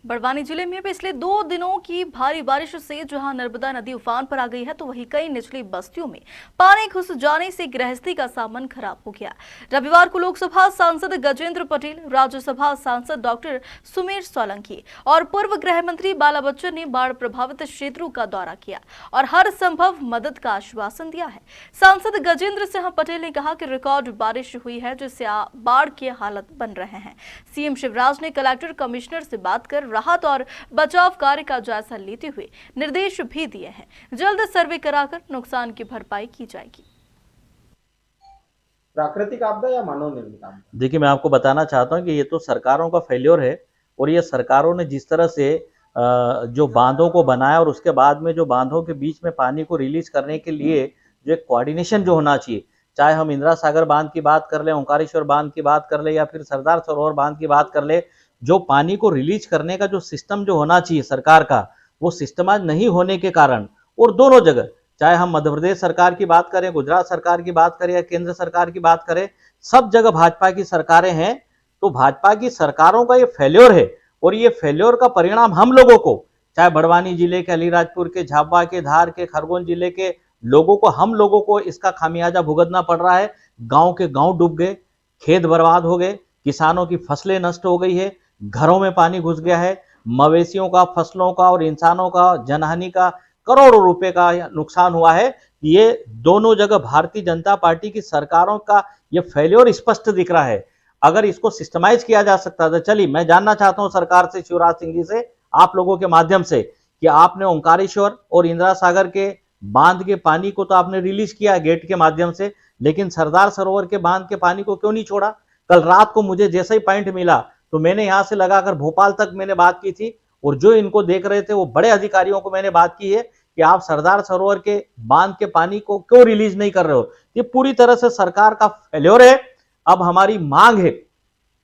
बड़वानी जिले में पिछले 2 दिनों की भारी बारिश से जहां नर्मदा नदी उफान पर आ गई है, तो वहीं कई निचली बस्तियों में पानी घुस जाने से गृहस्थी का सामान खराब हो गया। रविवार को लोकसभा सांसद गजेंद्र पटेल, राज्यसभा सांसद डॉक्टर सुमेर सोलंकी और पूर्व गृह मंत्री बाला बच्चन ने बाढ़ प्रभावित क्षेत्रों का दौरा किया और हर संभव मदद का आश्वासन दिया है। सांसद गजेंद्र सिंह पटेल ने कहा कि रिकॉर्ड बारिश हुई है, जिससे बाढ़ के हालात बन रहे हैं। सीएम शिवराज ने कलेक्टर कमिश्नर से बात कर राहत और बचाव कार्य का जायजा लेते हुए निर्देश भी दिए हैं। जल्द सर्वे कराकर नुकसान की भरपाई की जाएगी। प्राकृतिक आपदा या मानव निर्मित आपदा? देखिए, मैं आपको बताना चाहता हूं कि ये तो सरकारों का फेल्योर है और ये सरकारों ने जिस तरह से जो बांधों को बनाया और उसके बाद में जो बांधों के बीच में पानी को रिलीज करने के लिए जो एक कोऑर्डिनेशन जो होना चाहिए, चाहे हम इंदिरा सागर बांध की बात कर ले, ओंकारेश्वर बांध की बात कर ले या फिर सरदार सरोवर बांध की बात कर ले, जो पानी को रिलीज करने का जो सिस्टम जो होना चाहिए सरकार का, वो सिस्टम आज नहीं होने के कारण और दोनों जगह, चाहे हम मध्य प्रदेश सरकार की बात करें, गुजरात सरकार की बात करें या केंद्र सरकार की बात करें, सब जगह भाजपा की सरकारें हैं। तो भाजपा की सरकारों का ये फेल्योर है और ये फेल्योर का परिणाम हम लोगों को, चाहे बड़वानी जिले के, अलीराजपुर के, झाबुआ के, धार के, खरगोन जिले के लोगों को, हम लोगों को इसका खामियाजा भुगतना पड़ रहा है। गांव के गांव डूब गए, खेत बर्बाद हो गए, किसानों की फसलें नष्ट हो गई है, घरों में पानी घुस गया है, मवेशियों का, फसलों का और इंसानों का जनहानि का करोड़ों रुपए का नुकसान हुआ है। ये दोनों जगह भारतीय जनता पार्टी की सरकारों का ये फेल्योर स्पष्ट दिख रहा है। अगर इसको सिस्टमाइज किया जा सकता था, चलिए मैं जानना चाहता हूं सरकार से, शिवराज सिंह जी से, आप लोगों के माध्यम से, कि आपने ओंकारेश्वर और इंदिरा सागर के बांध के पानी को तो आपने रिलीज किया गेट के माध्यम से, लेकिन सरदार सरोवर के बांध के पानी को क्यों नहीं छोड़ा? कल रात को मुझे जैसा ही पॉइंट मिला तो मैंने यहां से लगाकर भोपाल तक मैंने बात की थी और जो इनको देख रहे थे वो बड़े अधिकारियों को मैंने बात की है कि आप सरदार सरोवर के बांध के पानी को क्यों रिलीज नहीं कर रहे हो। ये पूरी तरह से सरकार का फेल्योर है। अब हमारी मांग है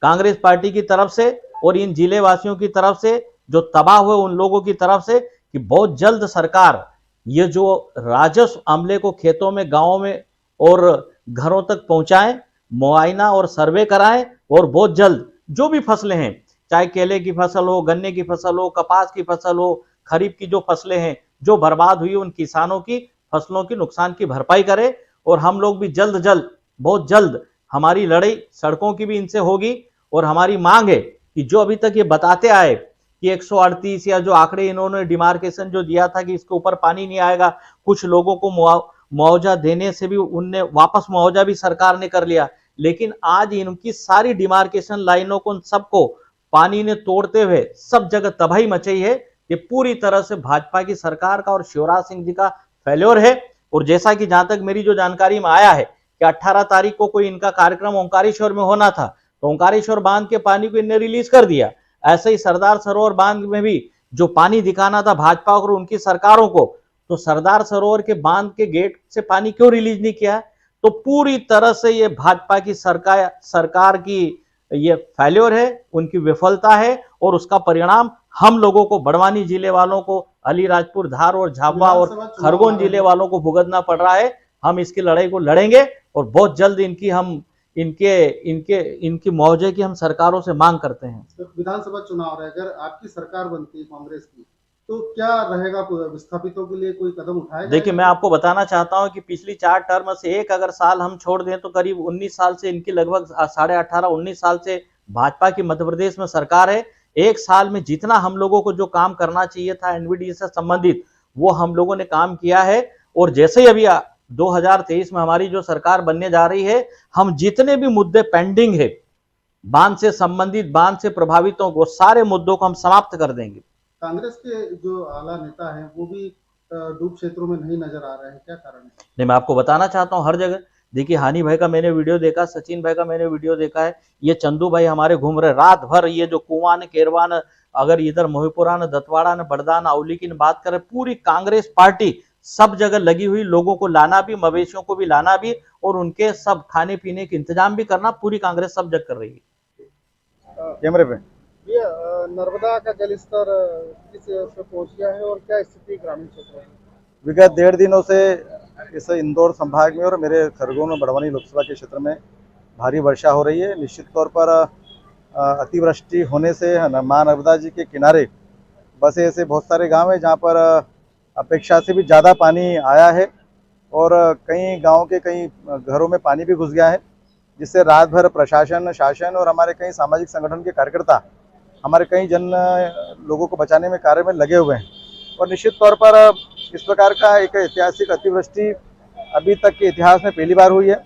कांग्रेस पार्टी की तरफ से और इन जिले वासियों की तरफ से, जो तबाह हुए उन लोगों की तरफ से, कि बहुत जल्द सरकार ये जो राजस्व अमले को खेतों में, गांवों में और घरों तक पहुंचाएं, मुआयना और सर्वे कराएं और बहुत जल्द जो भी फसलें हैं, चाहे केले की फसल हो, गन्ने की फसल हो, कपास की फसल हो, खरीफ की जो फसलें हैं जो बर्बाद हुई, उन किसानों की फसलों की नुकसान की भरपाई करे। और हम लोग भी जल्द बहुत जल्द हमारी लड़ाई सड़कों की भी इनसे होगी और हमारी मांग है कि जो अभी तक ये बताते आए कि 138 या जो आंकड़े इन्होंने डिमार्केशन जो दिया था कि इसके ऊपर पानी नहीं आएगा, कुछ लोगों को मुआवजा देने से भी उनने वापस मुआवजा भी सरकार ने कर लिया, लेकिन आज इनकी सारी डिमार्केशन लाइनों को, सबको पानी ने तोड़ते हुए सब जगह तबाही मचाई है। ये पूरी तरह से भाजपा की सरकार का और शिवराज सिंह जी का फेल्योर है। और जैसा कि जहां तक मेरी जो जानकारी में आया है कि 18 तारीख को कोई इनका कार्यक्रम ओंकारेश्वर में होना था, तो ओंकारेश्वर बांध के पानी को इनने रिलीज कर दिया। ऐसे ही सरदार सरोवर बांध में भी जो पानी दिखाना था भाजपा और उनकी सरकारों को, तो सरदार सरोवर के बांध के गेट से पानी क्यों रिलीज नहीं किया? तो पूरी तरह से ये भाजपा की सरकार की ये फेल्योर है, उनकी विफलता है और उसका परिणाम हम लोगों को, बड़वानी जिले वालों को, अलीराजपुर, धार और झाबुआ और खरगोन जिले वालों को भुगतना पड़ रहा है। हम इसकी लड़ाई को लड़ेंगे और बहुत जल्द इनकी मुआवजे की हम सरकारों से मांग करते हैं। तो विधानसभा चुनाव है, अगर आपकी सरकार बनती है कांग्रेस की, तो क्या रहेगा? विस्थापितों के लिए कोई कदम उठाया जाएगा? देखिए, मैं आपको बताना चाहता हूं कि पिछली 4 टर्म से एक अगर साल हम छोड़ दें तो करीब 19 साल से इनकी, लगभग 18.5-19 साल से भाजपा की मध्य प्रदेश में सरकार है। एक साल में जितना हम लोगों को जो काम करना चाहिए था एनवीडी से संबंधित, वो हम लोगों ने काम किया है। और जैसे ही अभी 2023 में हमारी जो सरकार बनने जा रही है, हम जितने भी मुद्दे पेंडिंग है बांध से संबंधित, बांध से प्रभावितों को, सारे मुद्दों को हम समाप्त कर देंगे। कांग्रेस के जो आला नेता हैं वो भी डूब क्षेत्रों में नहीं नजर आ रहे हैं, क्या कारण है? नहीं, मैं आपको बताना चाहता हूँ हर जगह। देखिए, हानि भाई का मैंने वीडियो देखा, सचिन भाई का मैंने वीडियो देखा है, ये चंदू भाई हमारे घूम रहे रात भर। ये जो कुआं केरवान, अगर इधर मोहिपुरा न, दतवाड़ा न, बड़दा न, अवली की बात करें, पूरी कांग्रेस पार्टी सब जगह लगी हुई, लोगों को लाना भी, मवेशियों को भी लाना भी और उनके सब खाने पीने के इंतजाम भी करना, पूरी कांग्रेस सब जगह कर रही है। कैमरे पे नर्मदा का जलस्तर किस पे पहुंच गया है और क्या स्थिति ग्रामीण क्षेत्र में? विगत 1.5 दिनों से इस इंदौर संभाग में और मेरे खरगोन और बड़वानी लोकसभा के क्षेत्र में भारी वर्षा हो रही है। निश्चित तौर पर अतिवृष्टि होने से माँ नर्मदा जी के किनारे बसे ऐसे बहुत सारे गांव हैं जहां पर अपेक्षा से भी ज़्यादा पानी आया है और कई गांव के कई घरों में पानी भी घुस गया है, जिससे रात भर प्रशासन, शासन और हमारे कई सामाजिक संगठन के कार्यकर्ता हमारे कई लोगों को बचाने में कार्य में लगे हुए हैं। और निश्चित तौर पर इस प्रकार का एक ऐतिहासिक अतिवृष्टि अभी तक के इतिहास में पहली बार हुई है।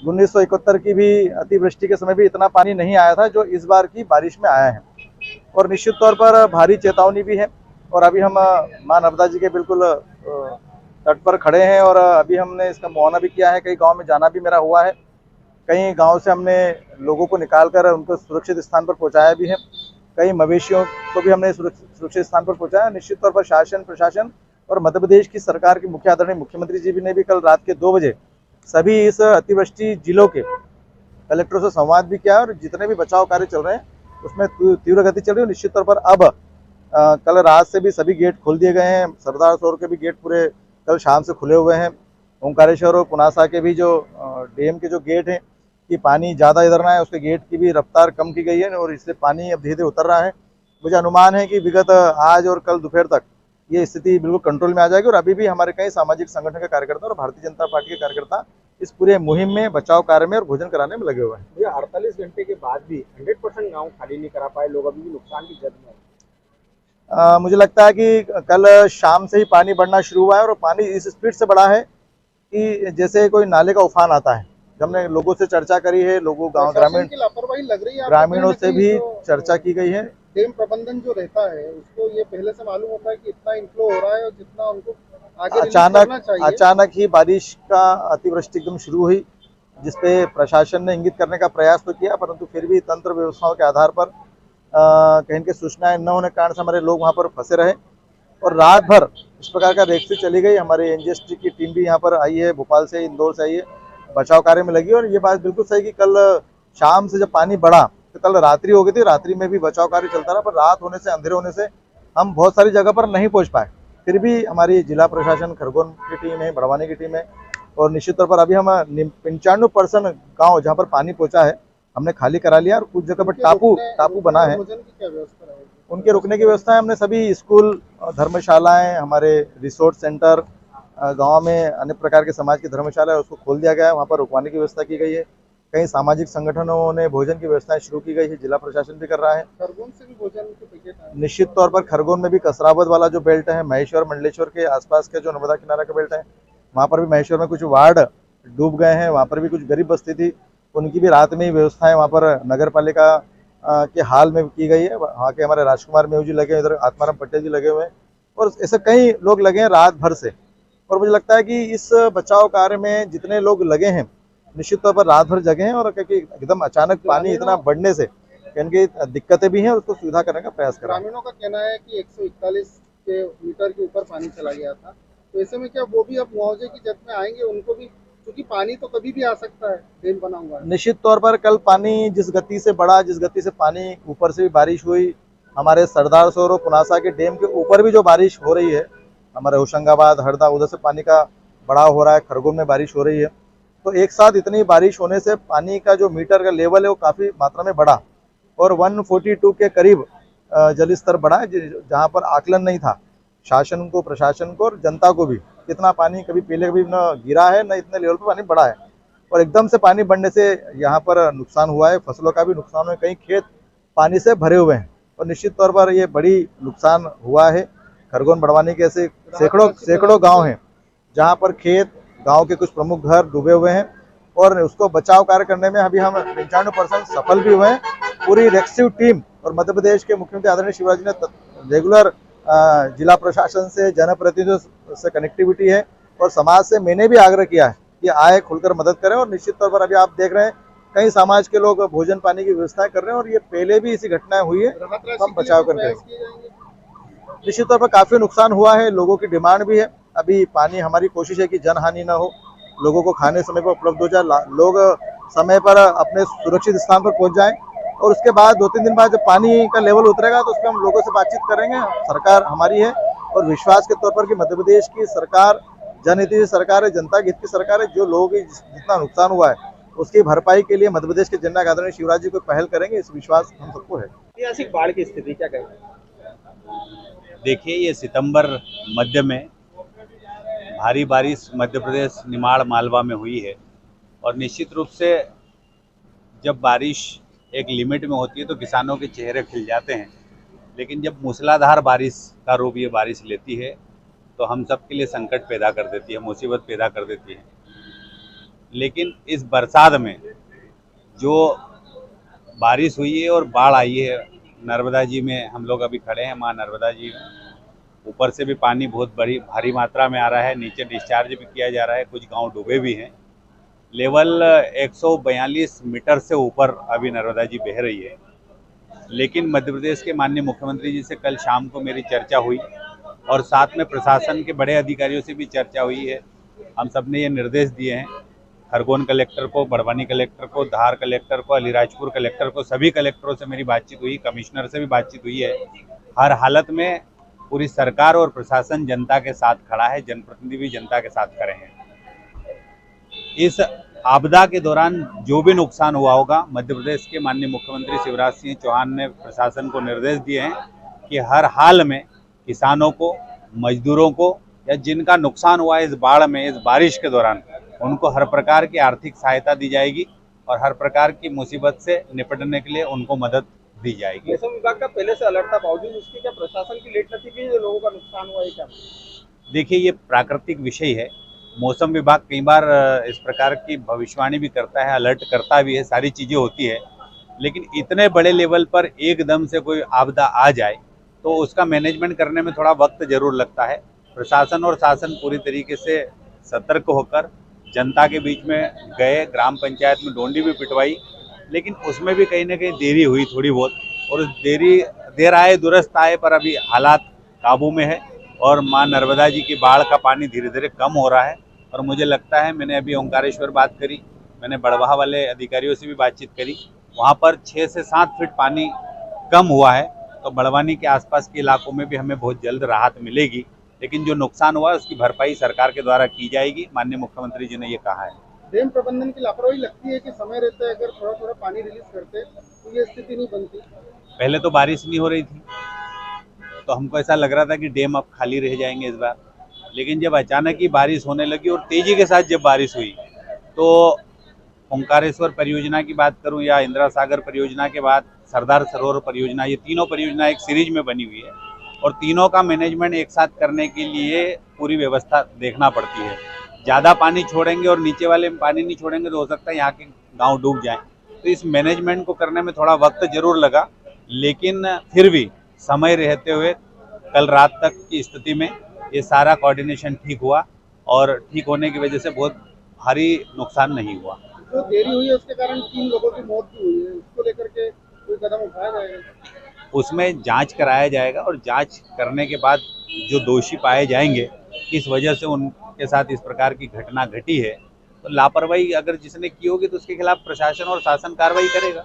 1971 की भी अतिवृष्टि के समय भी इतना पानी नहीं आया था जो इस बार की बारिश में आया है। और निश्चित तौर पर भारी चेतावनी भी है। और अभी हम माँ नर्मदा जी के बिल्कुल तट पर खड़े हैं और अभी हमने इसका मुआयना भी किया है। कई गांव में जाना भी मेरा हुआ है, कई गांव से हमने लोगों को निकालकर उनको सुरक्षित स्थान पर पहुंचाया भी है, कई मवेशियों को भी हमने सुरक्षित स्थान पर पहुंचाया। निश्चित तौर पर शासन, प्रशासन और मध्य प्रदेश की सरकार के मुख्य आदरणीय मुख्यमंत्री जी ने भी कल रात के 2 बजे सभी इस अतिवृष्टि जिलों के कलेक्टरों से संवाद भी किया और जितने भी बचाव कार्य चल रहे हैं उसमें तीव्र गति चल रही है। निश्चित तौर पर अब कल रात से भी सभी गेट खोल दिए गए हैं। सरदार सरोवर के भी गेट पूरे कल शाम से खुले हुए हैं। ओंकारेश्वर और पुनासा के भी जो डैम के जो गेट हैं कि पानी ज़्यादा इधर ना है, उसके गेट की भी रफ्तार कम की गई है और इससे पानी अब धीरे धीरे उतर रहा है। मुझे अनुमान है कि विगत आज और कल दोपहर तक ये स्थिति बिल्कुल कंट्रोल में आ जाएगी। और अभी भी हमारे कई सामाजिक संगठन के कार्यकर्ता और भारतीय जनता पार्टी के कार्यकर्ता इस पूरे मुहिम में, बचाव कार्य में और भोजन कराने में लगे हुए हैं। ये 48 घंटे के बाद भी 100% गांव खाली नहीं करा पाए, लोग अभी भी नुकसान की जद में हैं। मुझे लगता है कि कल शाम से ही पानी बढ़ना शुरू हुआ है और पानी इस स्पीड से बढ़ा है कि जैसे कोई नाले का उफान आता है। हमने लोगों से चर्चा करी है, लोगों गाँव ग्रामीण की लापरवाही लग रही है, ग्रामीणों से भी चर्चा की गई है। डैम प्रबंधन जो रहता है उसको ये पहले से मालूम होता है कि इतना इनफ्लो हो रहा है और जितना उनको आगे अचानक ही बारिश का अतिवृष्टि एकदम शुरू हुई, जिसपे प्रशासन ने इंगित करने का प्रयास तो किया, परंतु फिर भी तंत्र व्यवस्थाओं के आधार पर कहीं के सूचनाएं न होने के कारण से हमारे लोग वहां पर फंसे रहे और रात भर इस प्रकार का रेस्क्यू चली गई। हमारे एनजीएसटी की टीम भी यहाँ पर आई है, भोपाल से, इंदौर से आई है, बचाव कार्य में लगी। और ये बात बिल्कुल सही कि कल शाम से जब पानी बढ़ा तो कल रात्रि हो गई थी, रात्रि में भी बचाव कार्य चलता रहा, पर रात होने से, अंधेरे होने से हम बहुत सारी जगह पर नहीं पहुंच पाए। फिर भी हमारी जिला प्रशासन, खरगोन की टीम है, बड़वानी की टीम है और निश्चित तौर पर अभी हम 95% गाँव जहाँ पर पानी पहुँचा है हमने खाली करा लिया और कुछ जगह पर टापू बना है। उनके रुकने की व्यवस्था है। हमने सभी स्कूल, धर्मशालाएं, हमारे रिसोर्ट सेंटर, गांव में अनेक प्रकार के समाज की धर्मशाला है उसको खोल दिया गया है, वहाँ पर रुकवाने की व्यवस्था की गई है। कई सामाजिक संगठनों ने भोजन की व्यवस्थाएं शुरू की गई है, जिला प्रशासन भी कर रहा है। खरगोन से भी भोजन के पैकेट आए। निश्चित तौर पर खरगोन में भी कसरावद वाला जो बेल्ट है, महेश्वर मंडलेश्वर के आसपास के जो नर्मदा किनारा का बेल्ट है, वहाँ पर भी महेश्वर में कुछ वार्ड डूब गए हैं, वहाँ पर भी कुछ गरीब बस्ती थी, उनकी भी रात में ही व्यवस्थाएं वहाँ पर नगर पालिका के हाल में की गई है। वहाँ के हमारे राजकुमार मेहू जी लगे हैं, इधर आत्माराम पटेल जी लगे हुए हैं और ऐसे कई लोग लगे हैं रात भर से। और मुझे लगता है कि इस बचाव कार्य में जितने लोग लगे हैं निश्चित तौर पर रात भर जगे हैं और क्योंकि एकदम अचानक पानी इतना बढ़ने से इनकी दिक्कतें भी हैं और उसको सुविधा करने का प्रयास कर रहे हैं। ग्रामीणों का कहना है कि 141 मीटर के ऊपर पानी चला गया था, तो ऐसे में क्या वो भी अब मुआवजे की जद में आएंगे? उनको भी, क्योंकि पानी तो कभी भी आ सकता है, डैम बना हुआ है। निश्चित तौर पर कल पानी जिस गति से बढ़ा, जिस गति से पानी ऊपर से भी बारिश हुई, हमारे सरदार सरोवर पुनासा के डैम के ऊपर भी जो बारिश हो रही है, हमारे होशंगाबाद, हरदा, उधर से पानी का बढ़ाव हो रहा है, खरगोन में बारिश हो रही है, तो एक साथ इतनी बारिश होने से पानी का जो मीटर का लेवल है वो काफ़ी मात्रा में बढ़ा और 142 के करीब जल स्तर बढ़ा है, जहाँ पर आकलन नहीं था शासन को, प्रशासन को और जनता को भी। इतना पानी कभी पहले कभी न गिरा है, न इतने लेवल पर पानी बढ़ा है और एकदम से पानी बढ़ने से यहाँ पर नुकसान हुआ है, फसलों का भी नुकसान हुआ है, कई खेत पानी से भरे हुए हैं और निश्चित तौर पर ये बड़ी नुकसान हुआ है। खरगोन, बड़वानी के ऐसे सैकड़ों गांव हैं जहां पर खेत, गांव के कुछ प्रमुख घर डूबे हुए हैं और उसको बचाव कार्य करने में अभी हम 95% सफल भी हुए हैं। पूरी रेस्क्यू टीम और मध्य प्रदेश के मुख्यमंत्री आदरणीय शिवराज जी ने रेगुलर जिला प्रशासन से, जनप्रतिनिधियों से कनेक्टिविटी है और समाज से मैंने भी आग्रह किया है कि आए, खुलकर मदद करें। और निश्चित तौर पर अभी आप देख रहे हैं कई समाज के लोग भोजन पानी की व्यवस्था कर रहे हैं और ये पहले भी ऐसी घटनाएं हुई है, हम बचाव करके निश्चित तौर पर काफी नुकसान हुआ है। लोगों की डिमांड भी है, अभी पानी, हमारी कोशिश है कि जन हानि न हो, लोगों को खाने समय पर उपलब्ध हो जाए, लोग समय पर अपने सुरक्षित स्थान पर पहुंच जाएं और उसके बाद 2-3 दिन बाद जब पानी का लेवल उतरेगा तो उस पर हम लोगों से बातचीत करेंगे। सरकार हमारी है और विश्वास के तौर पर कि मध्य प्रदेश की सरकार जनहित की सरकार है, जनता के हित की सरकार है। जो लोगों की जितना नुकसान हुआ है उसकी भरपाई के लिए मध्य प्रदेश के जननायक आदरणीय शिवराज जी को पहल करेंगे, इस विश्वास हम सबको है। ऐतिहासिक बाढ़ की स्थिति क्या कहेंगे? देखिए, ये सितंबर मध्य में भारी बारिश मध्य प्रदेश निमाड़ मालवा में हुई है और निश्चित रूप से जब बारिश एक लिमिट में होती है तो किसानों के चेहरे खिल जाते हैं, लेकिन जब मूसलाधार बारिश का रूप ये बारिश लेती है तो हम सब के लिए संकट पैदा कर देती है, मुसीबत पैदा कर देती है। लेकिन इस बरसात में जो बारिश हुई है और बाढ़ आई है, नर्मदा जी में हम लोग अभी खड़े हैं, माँ नर्मदा जी में ऊपर से भी पानी बहुत बड़ी भारी मात्रा में आ रहा है, नीचे डिस्चार्ज भी किया जा रहा है, कुछ गांव डूबे भी हैं। लेवल 142 मीटर से ऊपर अभी नर्मदा जी बह रही है। लेकिन मध्य प्रदेश के माननीय मुख्यमंत्री जी से कल शाम को मेरी चर्चा हुई और साथ में प्रशासन के बड़े अधिकारियों से भी चर्चा हुई है। हम सब ने ये निर्देश दिए हैं, खरगोन कलेक्टर को, बड़वानी कलेक्टर को, धार कलेक्टर को, अलीराजपुर कलेक्टर को, सभी कलेक्टरों से मेरी बातचीत हुई, कमिश्नर से भी बातचीत हुई है। हर हालत में पूरी सरकार और प्रशासन जनता के साथ खड़ा है, जनप्रतिनिधि भी जनता के साथ खड़े हैं। इस आपदा के दौरान जो भी नुकसान हुआ होगा, मध्य प्रदेश के माननीय मुख्यमंत्री शिवराज सिंह चौहान ने प्रशासन को निर्देश दिए हैं कि हर हाल में किसानों को, मजदूरों को या जिनका नुकसान हुआ इस बाढ़ में, इस बारिश के दौरान, उनको हर प्रकार की आर्थिक सहायता दी जाएगी और हर प्रकार की मुसीबत से निपटने के लिए उनको मदद दी जाएगी। मौसम विभाग का पहले से अलर्ट था, बावजूद उसकी क्या प्रशासन की लेट थी कि लोगों का नुकसान हुआ है क्या? देखिए, ये प्राकृतिक विषय है। मौसम विभाग कई बार इस प्रकार की भविष्यवाणी भी करता है, अलर्ट करता भी है, सारी चीज़ें होती है, लेकिन इतने बड़े लेवल पर एकदम से कोई आपदा आ जाए तो उसका मैनेजमेंट करने में थोड़ा वक्त जरूर लगता है। प्रशासन और शासन पूरी तरीके से सतर्क होकर जनता के बीच में गए, ग्राम पंचायत में डोंडी भी पिटवाई, लेकिन उसमें भी कहीं ना कहीं देरी हुई थोड़ी बहुत, और उस देर आए दुरुस्त आए, पर अभी हालात काबू में है और माँ नर्मदा जी की बाढ़ का पानी धीरे धीरे कम हो रहा है। और मुझे लगता है, मैंने अभी ओंकारेश्वर बात करी, मैंने बड़वाह वाले अधिकारियों से भी बातचीत करी, वहाँ पर 6 से 7 फीट पानी कम हुआ है, तो बड़वानी के आसपास के इलाकों में भी हमें बहुत जल्द राहत मिलेगी। लेकिन जो नुकसान हुआ है उसकी भरपाई सरकार के द्वारा की जाएगी, माननीय मुख्यमंत्री जी ने ये कहा है। डैम प्रबंधन की लापरवाही लगती है कि समय रहते अगर थोड़ा थोड़ा पानी रिलीज करते तो ये स्थिति नहीं बनती। पहले तो बारिश नहीं हो रही थी तो हमको ऐसा लग रहा था कि डैम अब खाली रह जाएंगे इस बार, लेकिन जब अचानक ही बारिश होने लगी और तेजी के साथ जब बारिश हुई तो ओंकारेश्वर परियोजना की बात करूं या इंदिरा सागर परियोजना के बाद सरदार सरोवर परियोजना, ये तीनों परियोजना एक सीरीज में बनी हुई है और तीनों का मैनेजमेंट एक साथ करने के लिए पूरी व्यवस्था देखना पड़ती है। ज़्यादा पानी छोड़ेंगे और नीचे वाले में पानी नहीं छोड़ेंगे तो हो सकता है यहाँ के गाँव डूब जाएँ। तो इस मैनेजमेंट को करने में थोड़ा वक्त जरूर लगा, लेकिन फिर भी समय रहते हुए कल रात तक की स्थिति में ये सारा कोऑर्डिनेशन ठीक हुआ और ठीक होने की वजह से बहुत भारी नुकसान नहीं हुआ। जो देरी हुई है उसके कारण 3 लोगों की मौत भी हुई है, उसको लेकर के कोई कदम उठाया जाएगा? उसमें जांच कराया जाएगा और जांच करने के बाद जो दोषी पाए जाएंगे, किस वजह से उनके साथ इस प्रकार की घटना घटी है, तो लापरवाही अगर जिसने की होगी तो उसके खिलाफ प्रशासन और शासन कार्रवाई करेगा।